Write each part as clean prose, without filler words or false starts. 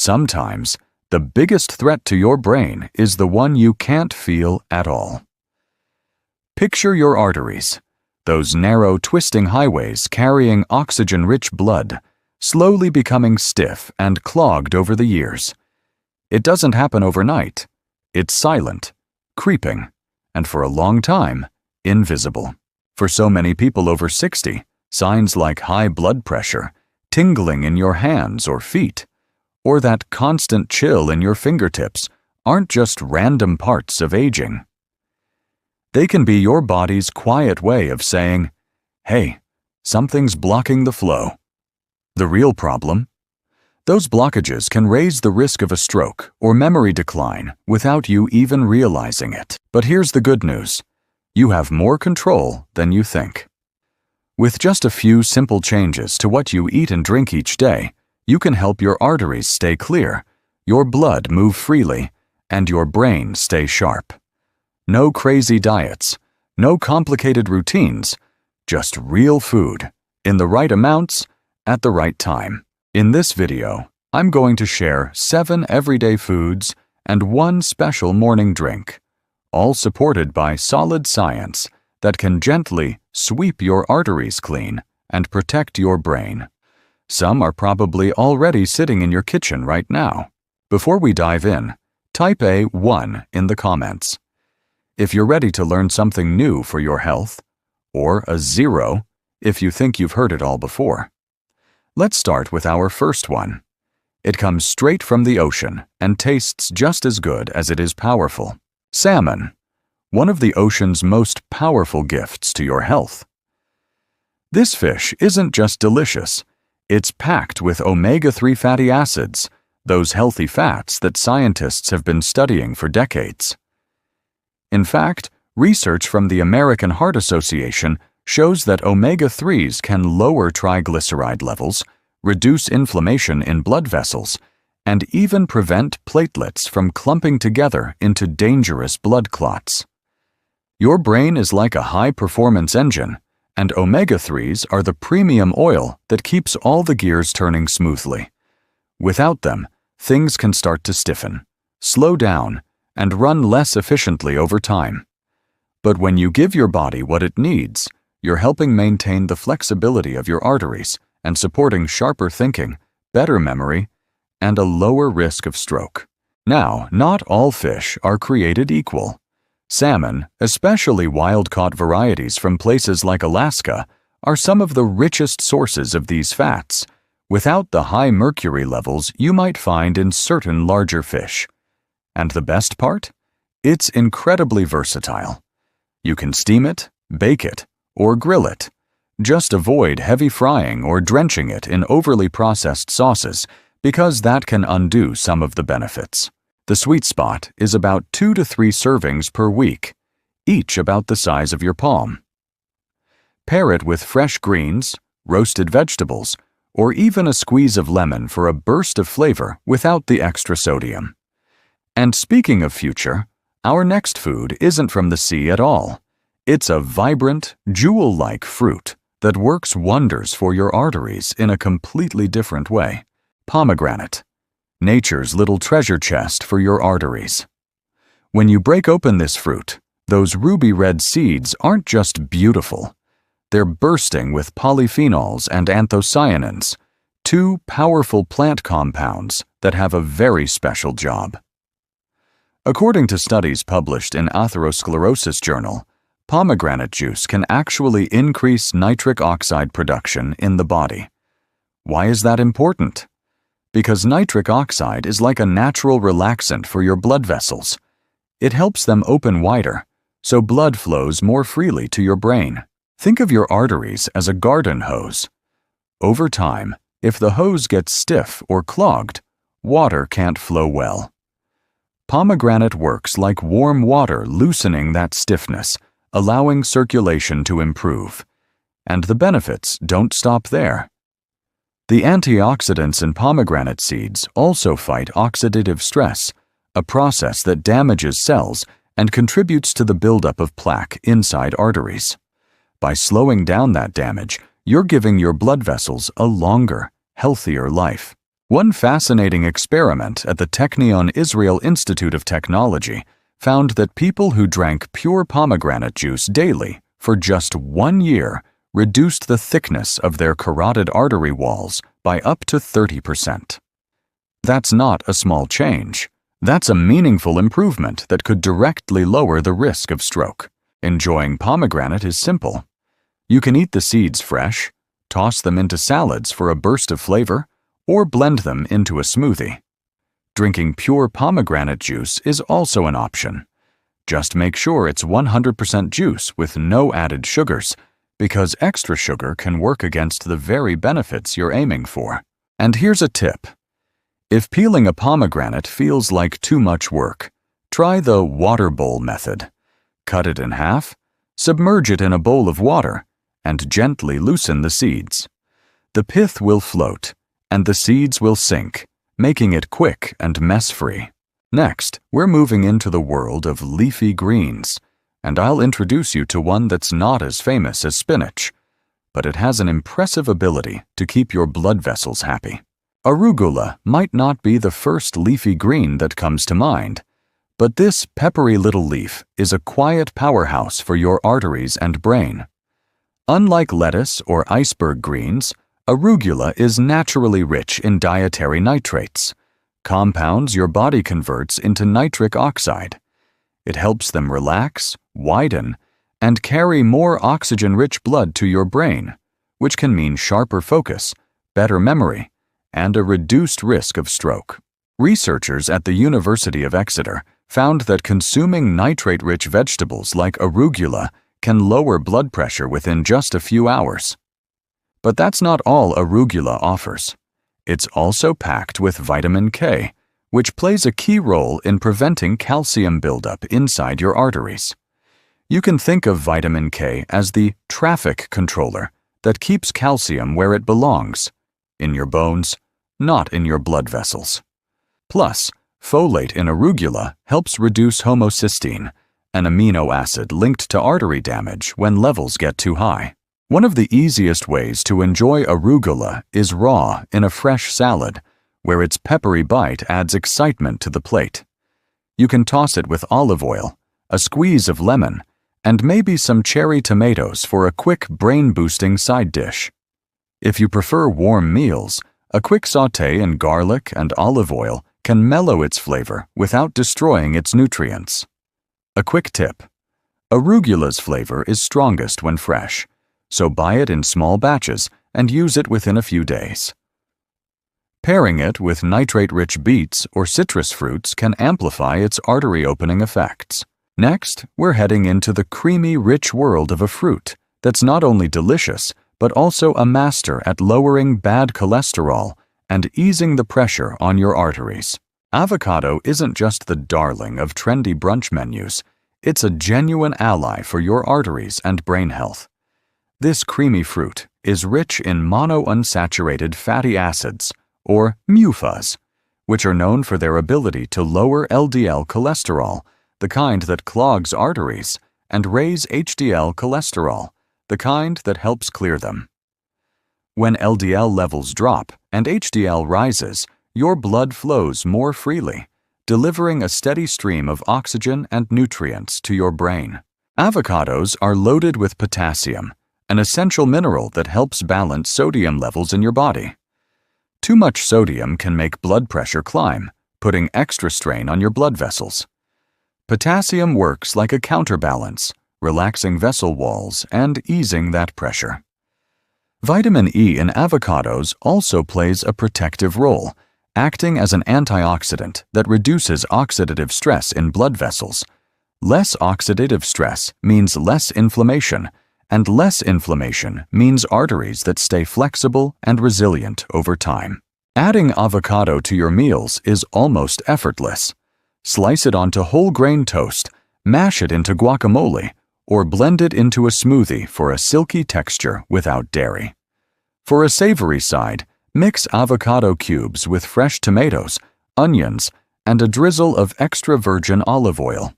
Sometimes, the biggest threat to your brain is the one you can't feel at all. Picture your arteries, those narrow, twisting highways carrying oxygen-rich blood, slowly becoming stiff and clogged over the years. It doesn't happen overnight. It's silent, creeping, and for a long time, invisible. For so many people over 60, signs like high blood pressure, tingling in your hands or feet, or that constant chill in your fingertips aren't just random parts of aging. They can be your body's quiet way of saying, "Hey, something's blocking the flow." The real problem? Those blockages can raise the risk of a stroke or memory decline without you even realizing it. But here's the good news. You have more control than you think. With just a few simple changes to what you eat and drink each day, you can help your arteries stay clear, your blood move freely, and your brain stay sharp. No crazy diets, no complicated routines, just real food, in the right amounts, at the right time. In this video, I'm going to share 7 everyday foods and 1 special morning drink, all supported by solid science that can gently sweep your arteries clean and protect your brain. Some are probably already sitting in your kitchen right now. Before we dive in, type a 1 in the comments if you're ready to learn something new for your health, or a 0 if you think you've heard it all before. Let's start with our first one. It comes straight from the ocean and tastes just as good as it is powerful. Salmon, one of the ocean's most powerful gifts to your health. This fish isn't just delicious, it's packed with omega-3 fatty acids, those healthy fats that scientists have been studying for decades. In fact, research from the American Heart Association shows that omega-3s can lower triglyceride levels, reduce inflammation in blood vessels, and even prevent platelets from clumping together into dangerous blood clots. Your brain is like a high-performance engine, and omega-3s are the premium oil that keeps all the gears turning smoothly. Without them, things can start to stiffen, slow down, and run less efficiently over time. But when you give your body what it needs, you're helping maintain the flexibility of your arteries and supporting sharper thinking, better memory, and a lower risk of stroke. Now, not all fish are created equal. Salmon, especially wild-caught varieties from places like Alaska, are some of the richest sources of these fats, without the high mercury levels you might find in certain larger fish. And the best part? It's incredibly versatile. You can steam it, bake it, or grill it. Just avoid heavy frying or drenching it in overly processed sauces because that can undo some of the benefits. The sweet spot is about 2 to 3 servings per week, each about the size of your palm. Pair it with fresh greens, roasted vegetables, or even a squeeze of lemon for a burst of flavor without the extra sodium. And speaking of future, our next food isn't from the sea at all. It's a vibrant, jewel-like fruit that works wonders for your arteries in a completely different way. Pomegranate, nature's little treasure chest for your arteries. When you break open this fruit, those ruby red seeds aren't just beautiful. They're bursting with polyphenols and anthocyanins, 2 powerful plant compounds that have a very special job. According to studies published in Atherosclerosis Journal, pomegranate juice can actually increase nitric oxide production in the body. Why is that important? Because nitric oxide is like a natural relaxant for your blood vessels. It helps them open wider, so blood flows more freely to your brain. Think of your arteries as a garden hose. Over time, if the hose gets stiff or clogged, water can't flow well. Pomegranate works like warm water, loosening that stiffness, allowing circulation to improve. And the benefits don't stop there. The antioxidants in pomegranate seeds also fight oxidative stress, a process that damages cells and contributes to the buildup of plaque inside arteries. By slowing down that damage, you're giving your blood vessels a longer, healthier life. One fascinating experiment at the Technion Israel Institute of Technology found that people who drank pure pomegranate juice daily for just 1 year reduced the thickness of their carotid artery walls by up to 30%. That's not a small change. That's a meaningful improvement that could directly lower the risk of stroke. Enjoying pomegranate is simple. You can eat the seeds fresh, toss them into salads for a burst of flavor, or blend them into a smoothie. Drinking pure pomegranate juice is also an option. Just make sure it's 100% juice with no added sugars, because extra sugar can work against the very benefits you're aiming for. And here's a tip. If peeling a pomegranate feels like too much work, try the water bowl method. Cut it in half, submerge it in a bowl of water, and gently loosen the seeds. The pith will float, and the seeds will sink, making it quick and mess-free. Next, we're moving into the world of leafy greens, and I'll introduce you to one that's not as famous as spinach, but it has an impressive ability to keep your blood vessels happy. Arugula might not be the first leafy green that comes to mind, but this peppery little leaf is a quiet powerhouse for your arteries and brain. Unlike lettuce or iceberg greens, arugula is naturally rich in dietary nitrates, compounds your body converts into nitric oxide. It helps them relax, widen, and carry more oxygen-rich blood to your brain, which can mean sharper focus, better memory, and a reduced risk of stroke. Researchers at the University of Exeter found that consuming nitrate-rich vegetables like arugula can lower blood pressure within just a few hours. But that's not all arugula offers. It's also packed with vitamin K, which plays a key role in preventing calcium buildup inside your arteries. You can think of vitamin K as the traffic controller that keeps calcium where it belongs, in your bones, not in your blood vessels. Plus, folate in arugula helps reduce homocysteine, an amino acid linked to artery damage when levels get too high. One of the easiest ways to enjoy arugula is raw in a fresh salad, where its peppery bite adds excitement to the plate. You can toss it with olive oil, a squeeze of lemon, and maybe some cherry tomatoes for a quick brain-boosting side dish. If you prefer warm meals, a quick sauté in garlic and olive oil can mellow its flavor without destroying its nutrients. A quick tip: arugula's flavor is strongest when fresh, so buy it in small batches and use it within a few days. Pairing it with nitrate-rich beets or citrus fruits can amplify its artery-opening effects. Next, we're heading into the creamy, rich world of a fruit that's not only delicious, but also a master at lowering bad cholesterol and easing the pressure on your arteries. Avocado isn't just the darling of trendy brunch menus, it's a genuine ally for your arteries and brain health. This creamy fruit is rich in monounsaturated fatty acids, or MUFAs, which are known for their ability to lower LDL cholesterol, the kind that clogs arteries, and raise HDL cholesterol, the kind that helps clear them. When LDL levels drop and HDL rises, your blood flows more freely, delivering a steady stream of oxygen and nutrients to your brain. Avocados are loaded with potassium, an essential mineral that helps balance sodium levels in your body. Too much sodium can make blood pressure climb, putting extra strain on your blood vessels. Potassium works like a counterbalance, relaxing vessel walls and easing that pressure. Vitamin E in avocados also plays a protective role, acting as an antioxidant that reduces oxidative stress in blood vessels. Less oxidative stress means less inflammation, and less inflammation means arteries that stay flexible and resilient over time. Adding avocado to your meals is almost effortless. Slice it onto whole grain toast, mash it into guacamole, or blend it into a smoothie for a silky texture without dairy. For a savory side, mix avocado cubes with fresh tomatoes, onions, and a drizzle of extra virgin olive oil.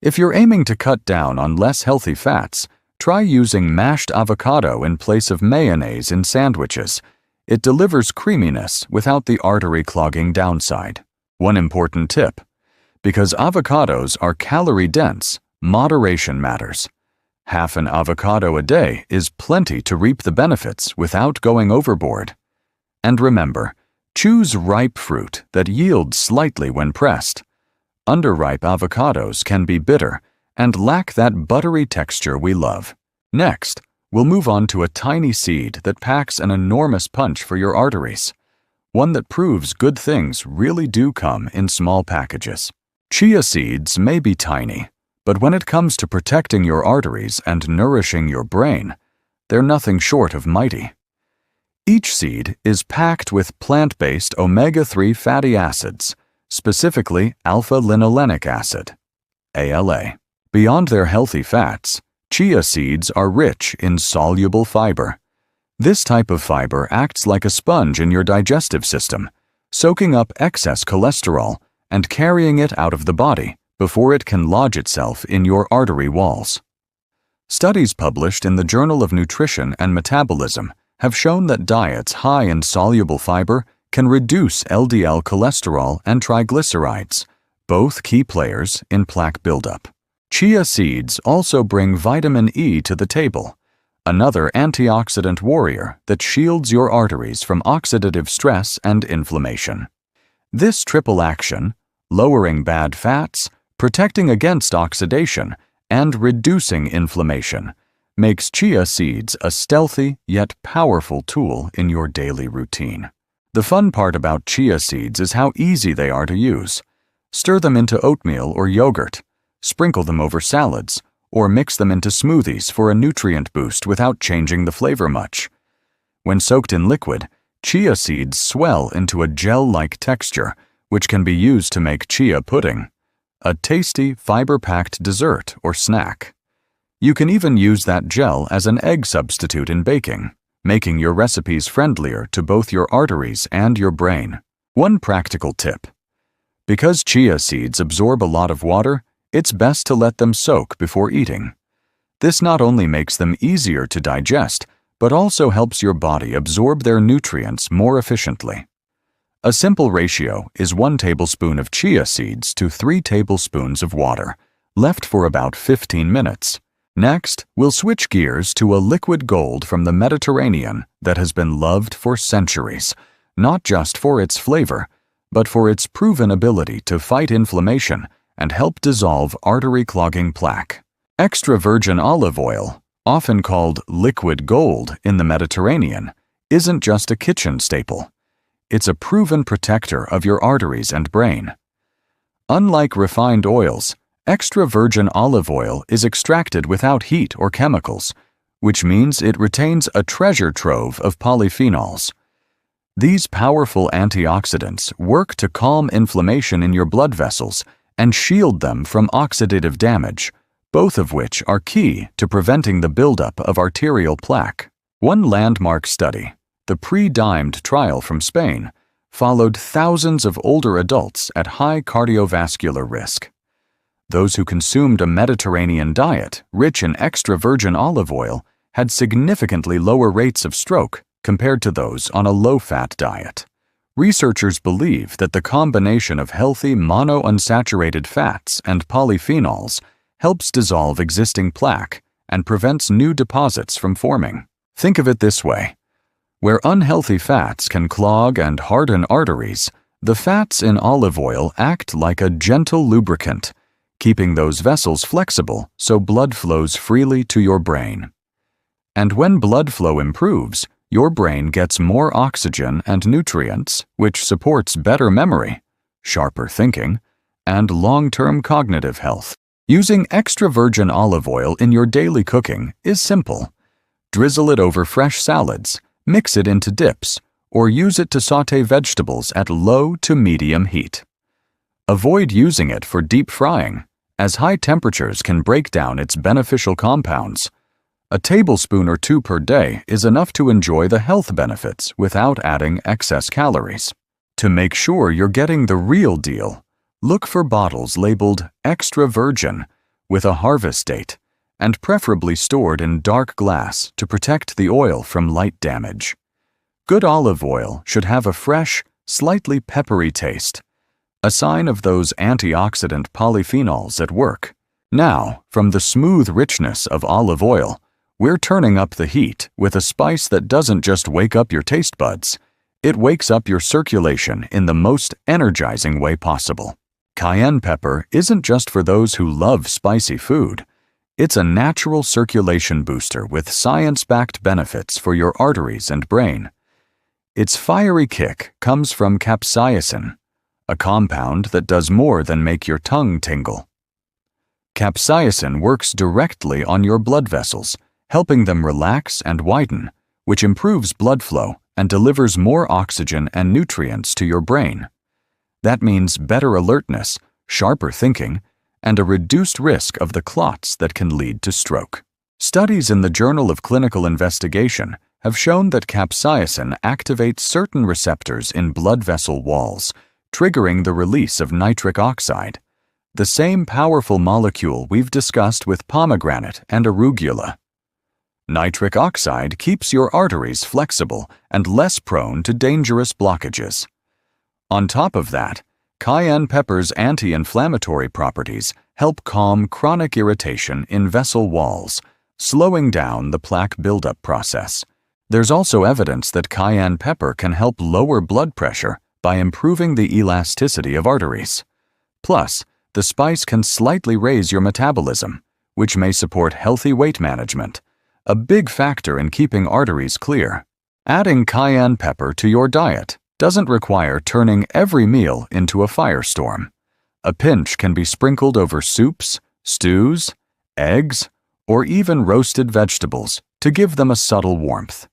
If you're aiming to cut down on less healthy fats, try using mashed avocado in place of mayonnaise in sandwiches. It delivers creaminess without the artery clogging downside. One important tip: because avocados are calorie-dense, moderation matters. Half an avocado a day is plenty to reap the benefits without going overboard. And remember, choose ripe fruit that yields slightly when pressed. Underripe avocados can be bitter and lack that buttery texture we love. Next, we'll move on to a tiny seed that packs an enormous punch for your arteries. One that proves good things really do come in small packages. Chia seeds may be tiny, but when it comes to protecting your arteries and nourishing your brain, they're nothing short of mighty. Each seed is packed with plant-based omega-3 fatty acids, specifically alpha-linolenic acid, ALA. Beyond their healthy fats, chia seeds are rich in soluble fiber. This type of fiber acts like a sponge in your digestive system, soaking up excess cholesterol and carrying it out of the body before it can lodge itself in your artery walls. Studies published in the Journal of Nutrition and Metabolism have shown that diets high in soluble fiber can reduce LDL cholesterol and triglycerides, both key players in plaque buildup. Chia seeds also bring vitamin E to the table, another antioxidant warrior that shields your arteries from oxidative stress and inflammation. This triple action, lowering bad fats, protecting against oxidation, and reducing inflammation, makes chia seeds a stealthy yet powerful tool in your daily routine. The fun part about chia seeds is how easy they are to use. Stir them into oatmeal or yogurt, sprinkle them over salads, or mix them into smoothies for a nutrient boost without changing the flavor much. When soaked in liquid, chia seeds swell into a gel-like texture, which can be used to make chia pudding, a tasty, fiber-packed dessert or snack. You can even use that gel as an egg substitute in baking, making your recipes friendlier to both your arteries and your brain. One practical tip: because chia seeds absorb a lot of water, it's best to let them soak before eating. This not only makes them easier to digest, but also helps your body absorb their nutrients more efficiently. A simple ratio is 1 tablespoon of chia seeds to 3 tablespoons of water, left for about 15 minutes. Next, we'll switch gears to a liquid gold from the Mediterranean that has been loved for centuries, not just for its flavor, but for its proven ability to fight inflammation and help dissolve artery-clogging plaque. Extra virgin olive oil, often called liquid gold in the Mediterranean, isn't just a kitchen staple. It's a proven protector of your arteries and brain. Unlike refined oils, extra virgin olive oil is extracted without heat or chemicals, which means it retains a treasure trove of polyphenols. These powerful antioxidants work to calm inflammation in your blood vessels and shield them from oxidative damage, both of which are key to preventing the buildup of arterial plaque. One landmark study, the pre-dimed trial from Spain, followed thousands of older adults at high cardiovascular risk. Those who consumed a Mediterranean diet rich in extra virgin olive oil had significantly lower rates of stroke compared to those on a low-fat diet. Researchers believe that the combination of healthy monounsaturated fats and polyphenols helps dissolve existing plaque and prevents new deposits from forming. Think of it this way: where unhealthy fats can clog and harden arteries, the fats in olive oil act like a gentle lubricant, keeping those vessels flexible so blood flows freely to your brain. And when blood flow improves, your brain gets more oxygen and nutrients, which supports better memory, sharper thinking, and long-term cognitive health. Using extra virgin olive oil in your daily cooking is simple. Drizzle it over fresh salads, mix it into dips, or use it to sauté vegetables at low to medium heat. Avoid using it for deep frying, as high temperatures can break down its beneficial compounds. A tablespoon or 2 per day is enough to enjoy the health benefits without adding excess calories. To make sure you're getting the real deal, look for bottles labeled extra virgin with a harvest date, and preferably stored in dark glass to protect the oil from light damage. Good olive oil should have a fresh, slightly peppery taste, a sign of those antioxidant polyphenols at work. Now, from the smooth richness of olive oil, we're turning up the heat with a spice that doesn't just wake up your taste buds, it wakes up your circulation in the most energizing way possible. Cayenne pepper isn't just for those who love spicy food. It's a natural circulation booster with science-backed benefits for your arteries and brain. Its fiery kick comes from capsaicin, a compound that does more than make your tongue tingle. Capsaicin works directly on your blood vessels, helping them relax and widen, which improves blood flow and delivers more oxygen and nutrients to your brain. That means better alertness, sharper thinking, and a reduced risk of the clots that can lead to stroke. Studies in the Journal of Clinical Investigation have shown that capsaicin activates certain receptors in blood vessel walls, triggering the release of nitric oxide, the same powerful molecule we've discussed with pomegranate and arugula. Nitric oxide keeps your arteries flexible and less prone to dangerous blockages. On top of that, cayenne pepper's anti-inflammatory properties help calm chronic irritation in vessel walls, slowing down the plaque buildup process. There's also evidence that cayenne pepper can help lower blood pressure by improving the elasticity of arteries. Plus, the spice can slightly raise your metabolism, which may support healthy weight management, a big factor in keeping arteries clear. Adding cayenne pepper to your diet doesn't require turning every meal into a firestorm. A pinch can be sprinkled over soups, stews, eggs, or even roasted vegetables to give them a subtle warmth.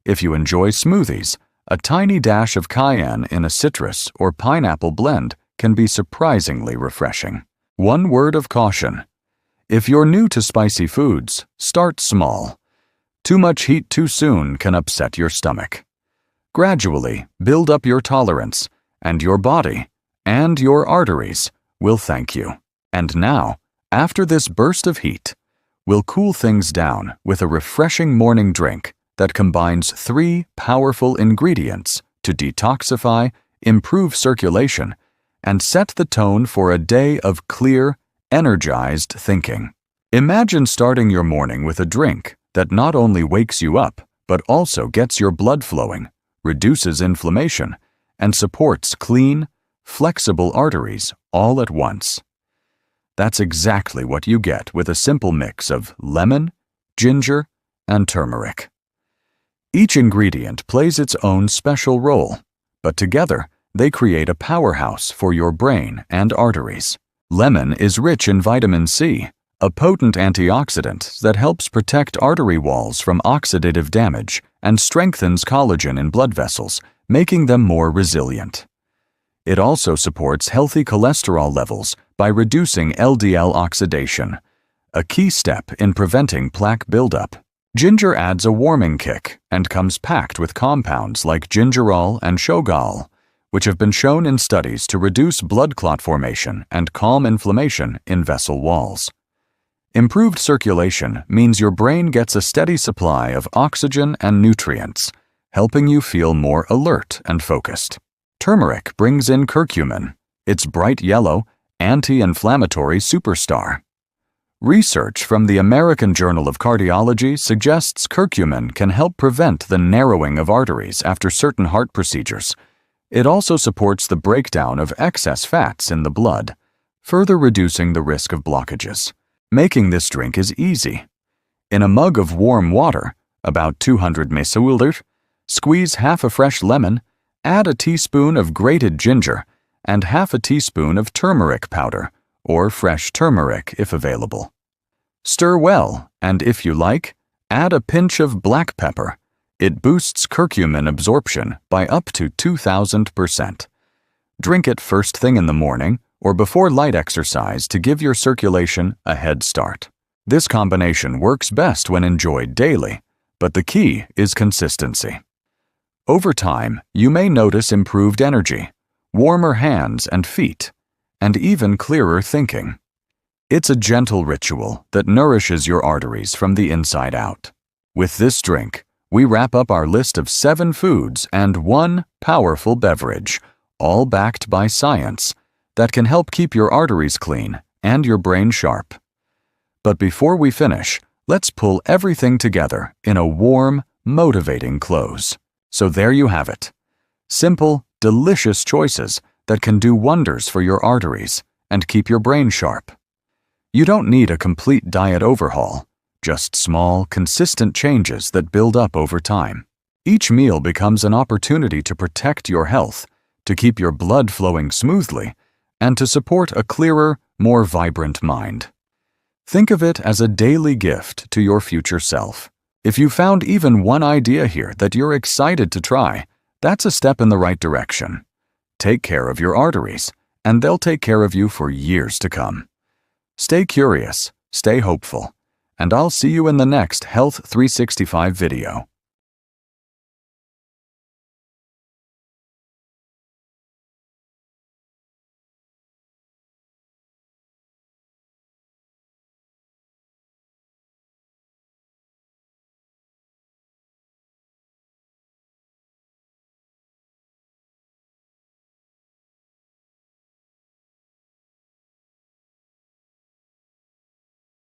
If you enjoy smoothies, a tiny dash of cayenne in a citrus or pineapple blend can be surprisingly refreshing. One word of caution: if you're new to spicy foods, start small. Too much heat too soon can upset your stomach. Gradually build up your tolerance, and your body and your arteries will thank you. And now, after this burst of heat, we'll cool things down with a refreshing morning drink that combines 3 powerful ingredients to detoxify, improve circulation, and set the tone for a day of clear, energized thinking. Imagine starting your morning with a drink that not only wakes you up, but also gets your blood flowing, reduces inflammation, and supports clean, flexible arteries all at once. That's exactly what you get with a simple mix of lemon, ginger, and turmeric. Each ingredient plays its own special role, but together they create a powerhouse for your brain and arteries. Lemon is rich in vitamin C, a potent antioxidant that helps protect artery walls from oxidative damage and strengthens collagen in blood vessels, making them more resilient. It also supports healthy cholesterol levels by reducing LDL oxidation, a key step in preventing plaque buildup. Ginger adds a warming kick and comes packed with compounds like gingerol and shogal, which have been shown in studies to reduce blood clot formation and calm inflammation in vessel walls. Improved circulation means your brain gets a steady supply of oxygen and nutrients, helping you feel more alert and focused. Turmeric brings in curcumin, its bright yellow, anti-inflammatory superstar. Research from the American Journal of Cardiology suggests curcumin can help prevent the narrowing of arteries after certain heart procedures. It also supports the breakdown of excess fats in the blood, further reducing the risk of blockages. Making this drink is easy. In a mug of warm water, about 200 ml, squeeze half a fresh lemon, add a teaspoon of grated ginger, and half a teaspoon of turmeric powder, or fresh turmeric if available. Stir well, and if you like, add a pinch of black pepper. It boosts curcumin absorption by up to 2,000%. Drink it first thing in the morning or before light exercise to give your circulation a head start. This combination works best when enjoyed daily, but the key is consistency. Over time, you may notice improved energy, warmer hands and feet, and even clearer thinking. It's a gentle ritual that nourishes your arteries from the inside out. With this drink, we wrap up our list of 7 foods and 1 powerful beverage, all backed by science, that can help keep your arteries clean and your brain sharp. But before we finish, let's pull everything together in a warm, motivating close. So there you have it. Simple, delicious choices that can do wonders for your arteries and keep your brain sharp. You don't need a complete diet overhaul, just small, consistent changes that build up over time. Each meal becomes an opportunity to protect your health, to keep your blood flowing smoothly, and to support a clearer, more vibrant mind. Think of it as a daily gift to your future self. If you found even one idea here that you're excited to try, that's a step in the right direction. Take care of your arteries, and they'll take care of you for years to come. Stay curious, stay hopeful, and I'll see you in the next Health 365 video.